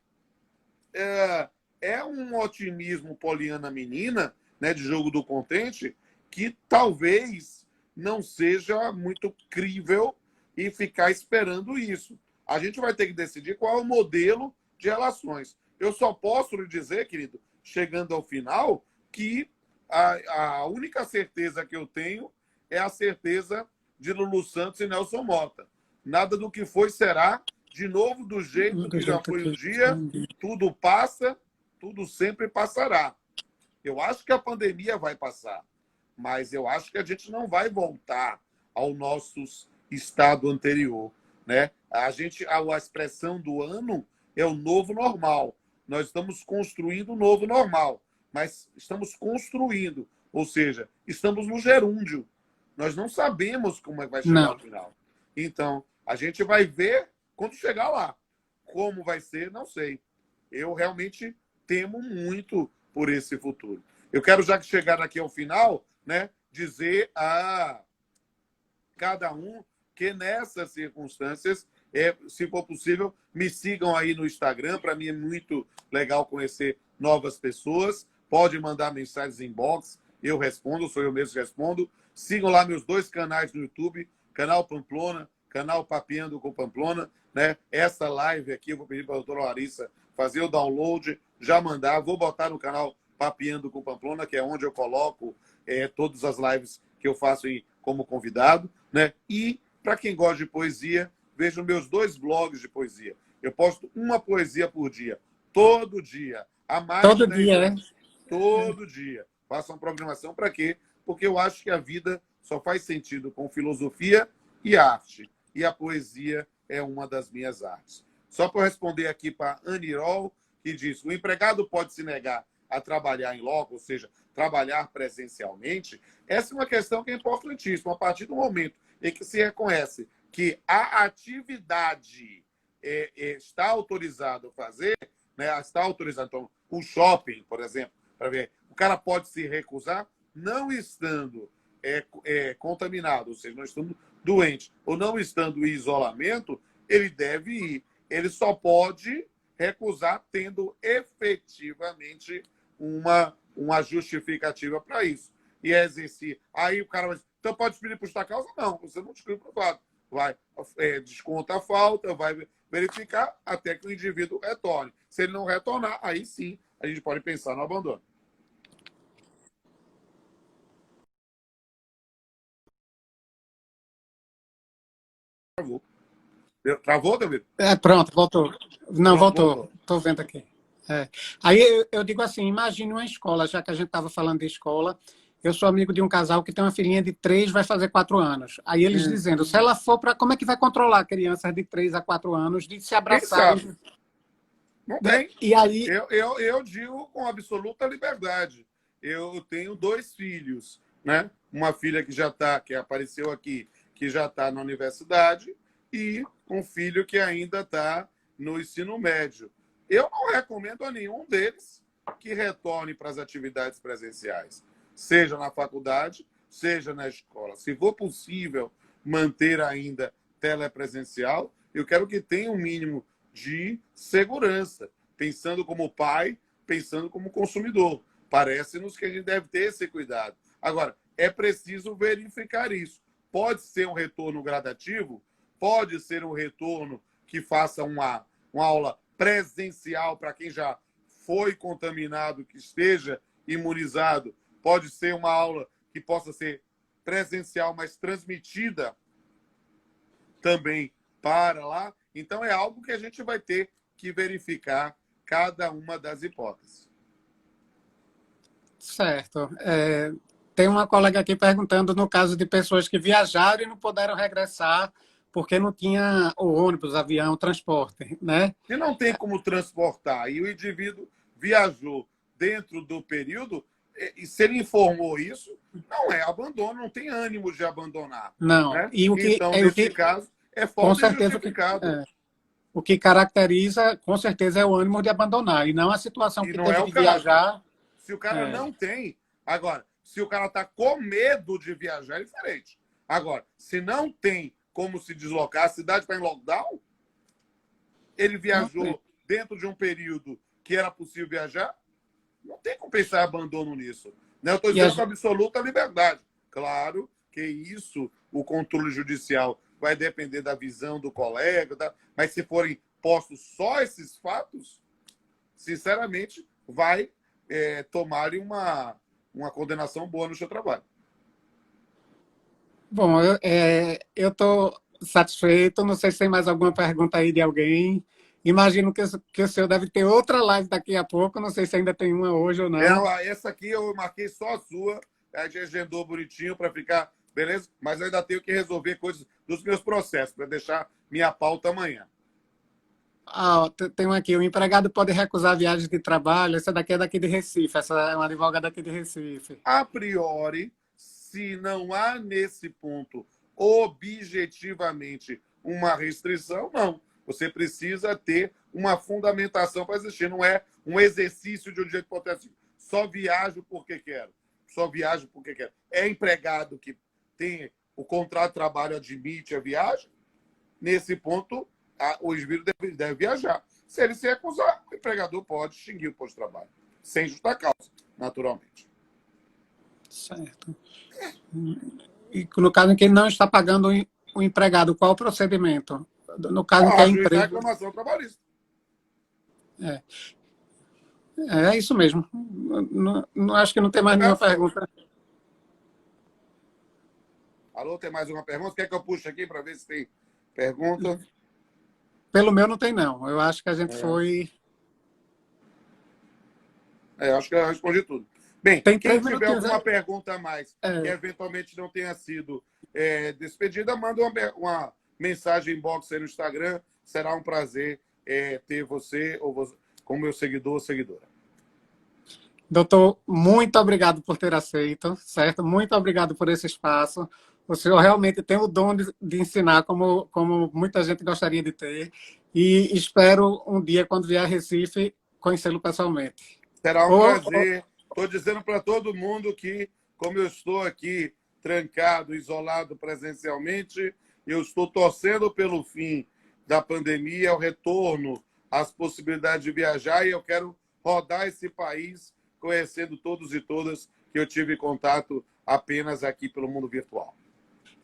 é um otimismo poliana menina, né, de jogo do contente, que talvez não seja muito crível e ficar esperando isso. A gente vai ter que decidir qual é o modelo de relações. Eu só posso lhe dizer, querido, chegando ao final, que a única certeza que eu tenho é a certeza de Lulu Santos e Nelson Mota. Nada do que foi será, de novo, do jeito que já foi um dia, tudo passa, tudo sempre passará. Eu acho que a pandemia vai passar, mas eu acho que a gente não vai voltar ao nosso estado anterior, né? A expressão do ano é o novo normal. Nós estamos construindo o novo normal, mas estamos construindo, ou seja, estamos no gerúndio. Nós não sabemos como é que vai chegar ao final. Então, a gente vai ver quando chegar lá. Como vai ser, não sei. Eu realmente temo muito por esse futuro. Eu quero, já que chegar aqui ao final, né, dizer a cada um que nessas circunstâncias, se for possível, me sigam aí no Instagram. Para mim é muito legal conhecer novas pessoas. Pode mandar mensagens em inbox, eu respondo, sou eu mesmo que respondo. Sigam lá meus 2 canais no YouTube, canal Pamplona, canal Papeando com Pamplona, né? Essa live aqui eu vou pedir para a doutora Larissa fazer o download, já mandar. Vou botar no canal Papeando com Pamplona, que é onde eu coloco todas as lives que eu faço como convidado, né? E, para quem gosta de poesia, vejam meus 2 blogs de poesia. Eu posto uma poesia por dia, todo dia, há mais Todo de 10 dia, anos. Todo dia. Faço uma programação para quê? Porque eu acho que a vida só faz sentido com filosofia e arte. E a poesia é uma das minhas artes. Só para responder aqui para a Anirol, que diz: o empregado pode se negar a trabalhar em loco, ou seja, trabalhar presencialmente. Essa é uma questão que é importantíssima. A partir do momento em que se reconhece que a atividade está autorizado a fazer, né, está autorizado. Então, o shopping, por exemplo, para ver, o cara pode se recusar, não estando contaminado, ou seja, não estando doente, ou não estando em isolamento, ele deve ir. Ele só pode recusar tendo efetivamente uma justificativa para isso. E exercer. Aí o cara vai dizer: então pode pedir por justa causa? Não, você não descreve por lado. Vai, desconta a falta, vai verificar até que o indivíduo retorne. Se ele não retornar, aí sim a gente pode pensar no abandono. Travou. Travou, David? Pronto, voltou. Não, Pronto, voltou. Estou vendo aqui. Aí eu digo assim, imagine uma escola, já que a gente estava falando de escola. Eu sou amigo de um casal que tem uma filhinha de 3, vai fazer 4 anos. Aí eles dizendo, se ela for para... Como é que vai controlar crianças de 3 a 4 anos de se abraçarem? Quem sabe? Não tem. E aí... Eu digo com absoluta liberdade. Eu tenho 2 filhos, né? Uma filha que apareceu aqui, que já está na universidade, e um filho que ainda está no ensino médio. Eu não recomendo a nenhum deles que retorne para as atividades presenciais, seja na faculdade, seja na escola. Se for possível manter ainda telepresencial, eu quero que tenha um mínimo de segurança, pensando como pai, pensando como consumidor. Parece-nos que a gente deve ter esse cuidado. Agora, é preciso verificar isso. Pode ser um retorno gradativo, pode ser um retorno que faça uma aula presencial para quem já foi contaminado, que esteja imunizado. Pode ser uma aula que possa ser presencial, mas transmitida também para lá. Então, é algo que a gente vai ter que verificar cada uma das hipóteses. Certo. Tem uma colega aqui perguntando no caso de pessoas que viajaram e não puderam regressar porque não tinha o ônibus, avião, transporte, né? Se não tem como transportar e o indivíduo viajou dentro do período, e se ele informou isso, não é abandono, não tem ânimo de abandonar. Não. Né? E então, nesse caso, é falta de justificado. O que caracteriza, com certeza, é o ânimo de abandonar, e não a situação que teve de viajar. Se o cara não tem... Agora, se o cara está com medo de viajar, é diferente. Agora, se não tem como se deslocar, a cidade está em lockdown, ele viajou dentro de um período que era possível viajar, não tem como pensar em abandono nisso. Né? Eu estou E dizendo com absoluta liberdade. Claro que isso, o controle judicial vai depender da visão do colega, mas se forem postos só esses fatos, sinceramente, vai tomarem uma condenação boa no seu trabalho. Bom, eu estou satisfeito. Não sei se tem mais alguma pergunta aí de alguém. Imagino que o senhor deve ter outra live daqui a pouco. Não sei se ainda tem uma hoje ou não. Essa aqui eu marquei só a sua. A gente agendou bonitinho para ficar, beleza? Mas ainda tenho que resolver coisas dos meus processos, para deixar minha pauta amanhã. Tem um aqui. O empregado pode recusar viagens de trabalho. Essa daqui é daqui de Recife. Essa é uma advogada aqui de Recife. A priori, se não há nesse ponto objetivamente uma restrição, não. Você precisa ter uma fundamentação para existir. Não é um exercício de um direito hipotético. Só viajo porque quero. Só viajo porque quero. É empregado que tem o contrato de trabalho admite a viagem. Nesse ponto, o indivíduo deve viajar. Se ele se recusar, o empregador pode extinguir o posto de trabalho. Sem justa causa, naturalmente. Certo. E no caso em que ele não está pagando o empregado, qual o procedimento? No caso em que a empresa... reclamação trabalhista. É isso mesmo. Não, acho que não tem mais nenhuma pergunta. Alô, tem mais uma pergunta? Quer que eu puxe aqui para ver se tem pergunta? Pelo meu não tem, não. Eu acho que a gente foi... acho que eu respondi tudo. Bem, tem quem tiver alguma pergunta a mais que eventualmente não tenha sido despedida, manda uma mensagem inbox aí no Instagram. Será um prazer ter você como meu seguidor ou seguidora. Doutor, muito obrigado por ter aceito, certo? Muito obrigado por esse espaço. O senhor realmente tem o dom de ensinar, como muita gente gostaria de ter. E espero um dia, quando vier a Recife, conhecê-lo pessoalmente. Será um prazer. Estou dizendo para todo mundo que, como eu estou aqui trancado, isolado presencialmente, eu estou torcendo pelo fim da pandemia, o retorno às possibilidades de viajar, e eu quero rodar esse país conhecendo todos e todas que eu tive contato apenas aqui pelo mundo virtual.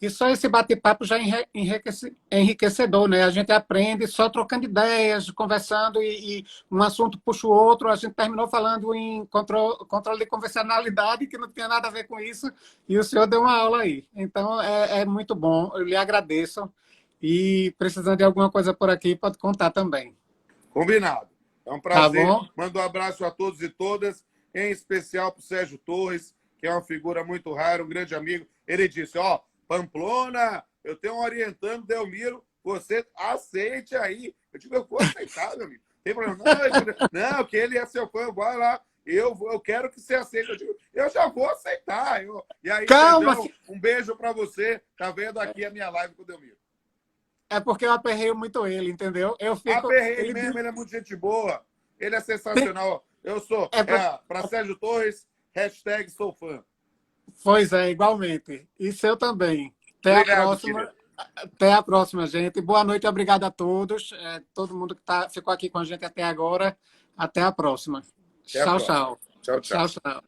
E só esse bate-papo já é enriquecedor, né? A gente aprende só trocando ideias, conversando, e um assunto puxa o outro. A gente terminou falando em controle de convencionalidade, que não tinha nada a ver com isso, e o senhor deu uma aula aí. Então, é muito bom. Eu lhe agradeço. E precisando de alguma coisa por aqui, pode contar também. Combinado. É um prazer. Tá bom? Mando um abraço a todos e todas, em especial para o Sérgio Torres, que é uma figura muito rara, um grande amigo. Ele disse, Pamplona, eu tenho um orientando, Delmiro, você aceite aí. Eu digo, eu vou aceitar, meu amigo. Tem problema. Não, que ele é seu fã, vai lá. Eu quero que você aceite. Eu digo, eu já vou aceitar. E aí, calma, Sérgio, um beijo para você. Tá vendo aqui a minha live com o Delmiro. É porque eu aperreio muito ele, entendeu? Aperrei mesmo, ele é muito gente boa. Ele é sensacional. Eu sou, para Sérgio Torres, #, sou fã. Pois é, igualmente. Isso eu também. Até a próxima. Querido. Até a próxima, gente. Boa noite e obrigado a todos. Todo mundo que ficou aqui com a gente até agora. Até a próxima. Tchau, tchau. Tchau, tchau.